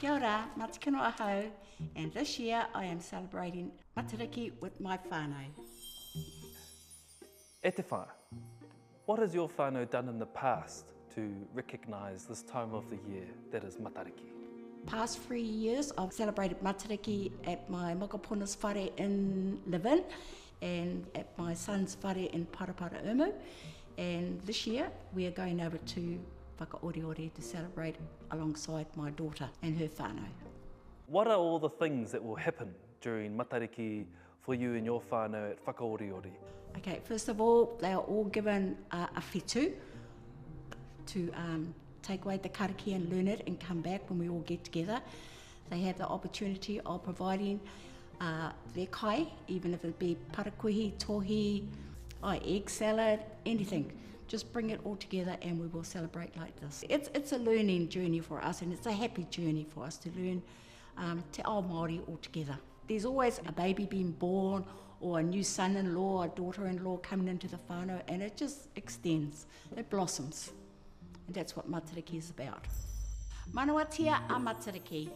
Kia ora, Matekino Ahunga, and this year I am celebrating Matariki with my whānau. E te whā, what has your whānau done in the past to recognise this time of the year that is Matariki? Past 3 years I've celebrated Matariki at my mokapuna's whare in Levin and at my son's whare in Parapara Umu, and this year we are going over to Whakaoriori to celebrate alongside my daughter and her whānau. What are all the things that will happen during Matariki for you and your whānau at Whakaoriori? Okay, first of all, they are all given a whitu to take away the karakia and learn it and come back when we all get together. They have the opportunity of providing their kai, even if it be parakuhi, tohi, egg salad, anything. Just bring it all together and we will celebrate like this. It's a learning journey for us, and it's a happy journey for us to learn te ao Māori all together. There's always a baby being born or a new son-in-law, a daughter-in-law coming into the whānau, and it just extends, it blossoms. And that's what Matariki is about. Manawatia a Matariki.